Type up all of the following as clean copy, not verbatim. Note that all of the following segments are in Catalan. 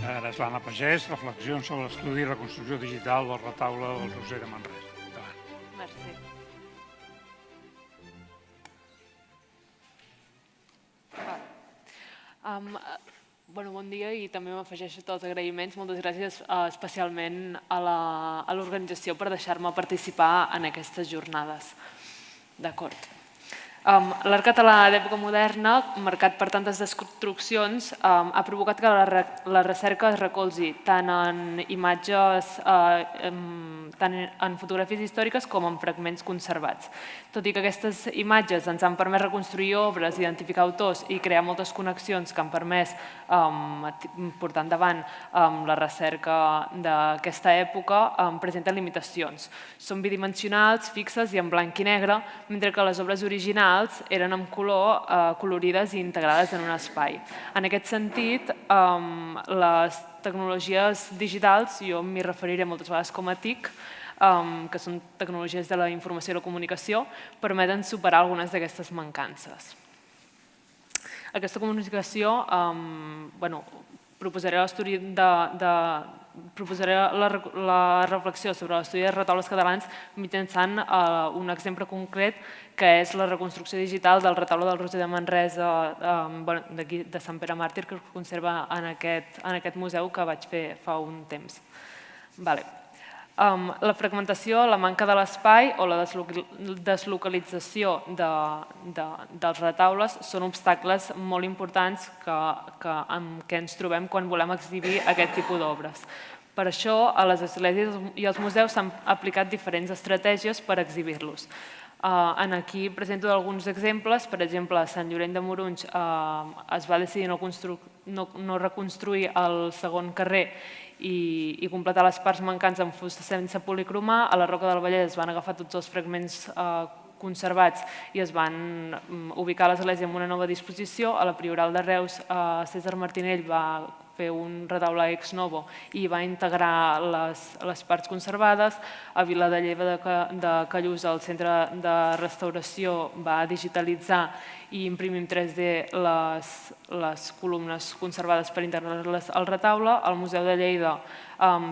Ara és l'Anna Pagès, reflexions sobre l'estudi i reconstrucció digital del retaule del Roser de Manresa. Endavant. Merci. Bon dia i també m'afegeixo tots els agraïments. Moltes gràcies especialment a l'organització per deixar-me participar en aquestes jornades. D'acord. L'art català d'època moderna, marcat per tantes desconstruccions, ha provocat que la recerca es recolzi tant en imatges, tant en fotografies històriques com en fragments conservats. Tot i que aquestes imatges ens han permès reconstruir obres, identificar autors i crear moltes connexions que han permès portar endavant la recerca d'aquesta època, presenten limitacions. Són bidimensionals, fixes i en blanc i negre, mentre que les obres originals eren en color, colorides i integrades en un espai. En aquest sentit, les tecnologies digitals, jo m'hi referiré moltes vegades com a TIC, que són tecnologies de la informació i la comunicació, permeten superar algunes d'aquestes mancances. Aquesta comunicació, proposaré la reflexió sobre l'estudi de retaules catalans mitjançant un exemple concret que és la reconstrucció digital del retaule del Roser de Manresa de Sant Pere Màrtir, que es conserva en aquest museu que vaig fer fa un temps. La fragmentació, la manca de l'espai o la deslocalització dels retaules són obstacles molt importants amb què ens trobem quan volem exhibir aquest tipus d'obres. Per això, a les esglésies i als museus s'han aplicat diferents estratègies per exhibir-los. Aquí presento alguns exemples. Per exemple, a Sant Llorenç de Morunys es va decidir no reconstruir el segon carrer i completar les parts mancants amb fusta sense policromar. A la Roca del Vallès es van agafar tots els fragments conservats i es van ubicar l'església en una nova disposició. A la Prioral de Reus, César Martinell va fer un retaule ex novo i va integrar les parts conservades. A Viladelleva de Callús, el centre de restauració, va digitalitzar i imprimir en 3D les columnes conservades per integrar-les al retaule. Al Museu de Lleida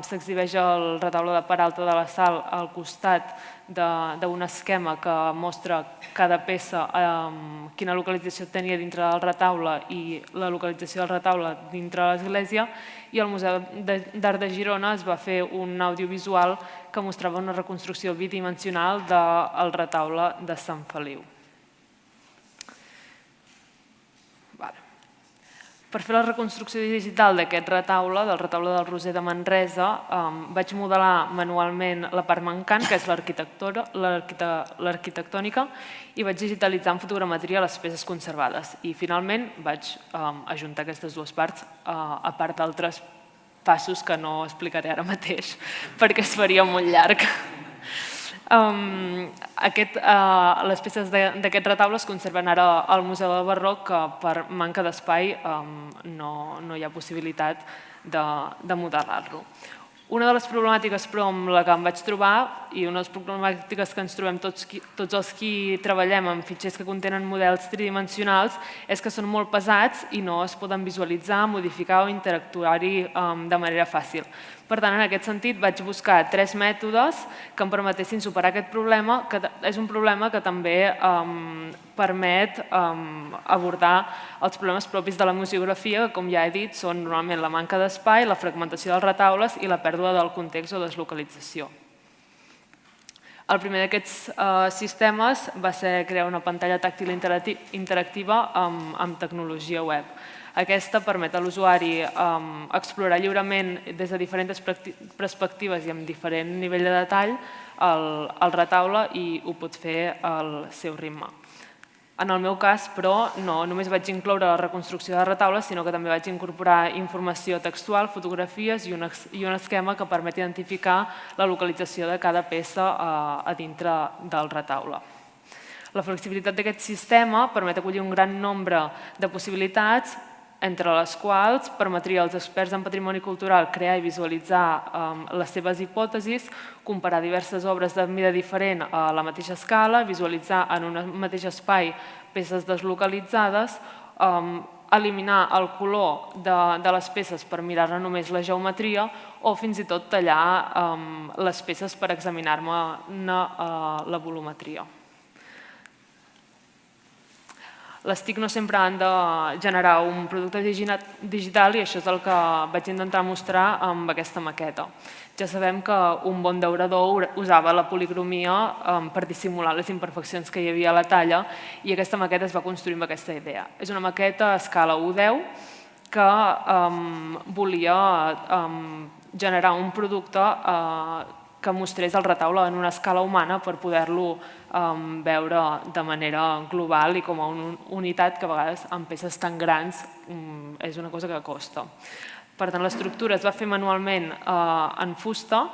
s'exhibeix el retaule de Peralta de la Sal al costat d'un esquema que mostra cada peça, quina localització tenia dintre del retaule i la localització del retaule dintre l'església. I al Museu d'Art de Girona es va fer un audiovisual que mostrava una reconstrucció bidimensional del retaule de Sant Feliu. Per fer la reconstrucció digital d'aquest retaule, del retaule del Roser de Manresa, vaig modelar manualment la part mancant, que és l'arquitectònica, i vaig digitalitzar en fotogrametria les peces conservades. I finalment vaig ajuntar aquestes dues parts, a part d'altres passos que no explicaré ara mateix, perquè es faria molt llarg. Les peces d'aquest retaule es conserven ara al Museu del Barroc, que per manca d'espai no hi ha possibilitat de modelar-lo. Una de les problemàtiques, però, amb la que em vaig trobar, i una de les problemàtiques que ens trobem tots els qui treballem amb fitxers que contenen models tridimensionals, és que són molt pesats i no es poden visualitzar, modificar o interactuar-hi de manera fàcil. Per tant, en aquest sentit, vaig buscar 3 mètodes que em permetessin superar aquest problema, que és un problema que també permet abordar els problemes propis de la museografia, que, com ja he dit, són normalment la manca d'espai, la fragmentació dels retaules i la pèrdua del context o deslocalització. El primer d'aquests sistemes va ser crear una pantalla tàctil interactiva amb tecnologia web. Aquesta permet a l'usuari explorar lliurement des de diferents perspectives i amb diferent nivell de detall el retaule i ho pot fer al seu ritme. En el meu cas, però, no només vaig incloure la reconstrucció de retaules, sinó que també vaig incorporar informació textual, fotografies i un esquema que permet identificar la localització de cada peça a dintre del retaule. La flexibilitat d'aquest sistema permet acollir un gran nombre de possibilitats, entre les quals permetria als experts en patrimoni cultural crear i visualitzar les seves hipòtesis, comparar diverses obres de mida diferent a la mateixa escala, visualitzar en un mateix espai peces deslocalitzades eliminar el color de les peces per mirar-ne només la geometria o fins i tot tallar les peces per examinar-ne la volumetria. Les TIC no sempre han de generar un producte digital i això és el que vaig intentar mostrar amb aquesta maqueta. Ja sabem que un bon daurador usava la policromia per dissimular les imperfeccions que hi havia a la talla i aquesta maqueta es va construir amb aquesta idea. És una maqueta a escala 1:10 que volia generar un producte que mostrés el retaule en una escala humana per poder-lo veure de manera global i com a una unitat que a vegades en peces tan grans és una cosa que costa. Per tant, l'estructura es va fer manualment en fusta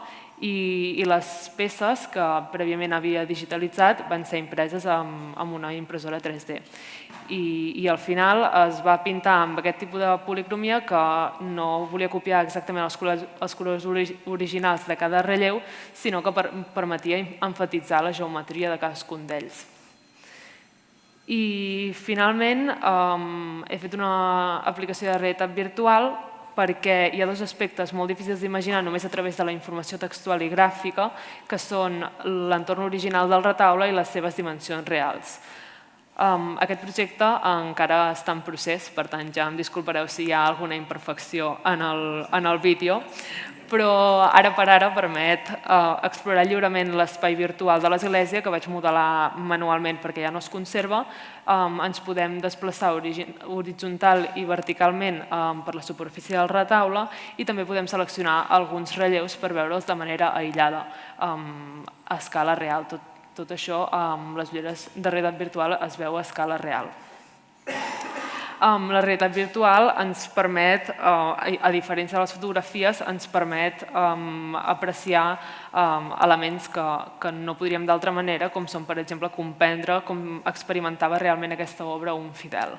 i les peces que prèviament havia digitalitzat van ser impreses amb una impressora 3D. I al final es va pintar amb aquest tipus de policromia que no volia copiar exactament els colors originals de cada relleu, sinó que permetia emfatitzar la geometria de cadascun d'ells. I finalment he fet una aplicació de realitat virtual perquè hi ha dos aspectes molt difícils d'imaginar només a través de la informació textual i gràfica, que són l'entorn original del retaule i les seves dimensions reals. Aquest projecte encara està en procés, per tant ja em disculpareu si hi ha alguna imperfecció en el vídeo, però ara per ara permet explorar lliurement l'espai virtual de l'església que vaig modelar manualment perquè ja no es conserva. Ens podem desplaçar horitzontal i verticalment per la superfície del retaule i també podem seleccionar alguns relleus per veure'ls de manera aïllada a escala real. Tot això amb les ulleres de realitat virtual es veu a escala real. La realitat virtual ens permet, a diferència de les fotografies, ens permet apreciar elements que no podríem d'altra manera, com són, per exemple, comprendre com experimentava realment aquesta obra un fidel.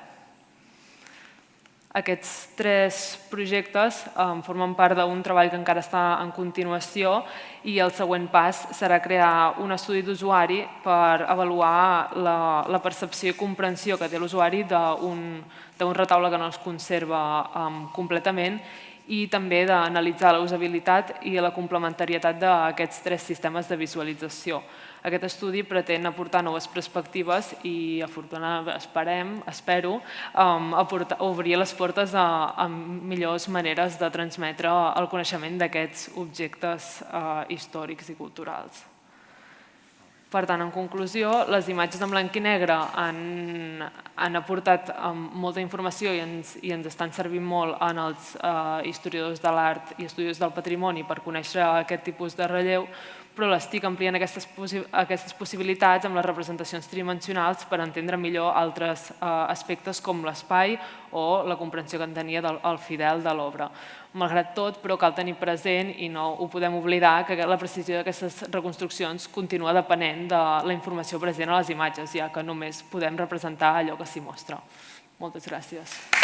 Aquests 3 projectes formen part d'un treball que encara està en continuació i el següent pas serà crear un estudi d'usuari per avaluar la percepció i comprensió que té l'usuari d'un retaule que no es conserva completament i també d'analitzar la usabilitat i la complementarietat d'aquests 3 sistemes de visualització. Aquest estudi pretén aportar noves perspectives i, afortunadament, espero, obrir les portes a millors maneres de transmetre el coneixement d'aquests objectes històrics i culturals. Per tant, en conclusió, les imatges en blanc i negre han aportat molta informació i ens estan servint molt en els historiadors de l'art i estudiosos del patrimoni per conèixer aquest tipus de relleu, però les TIC amplien aquestes possibilitats amb les representacions tridimensionals per entendre millor altres aspectes com l'espai o la comprensió que en tenia el fidel de l'obra. Malgrat tot, però cal tenir present, i no ho podem oblidar, que la precisió d'aquestes reconstruccions continua depenent de la informació present a les imatges, ja que només podem representar allò que s'hi mostra. Moltes gràcies.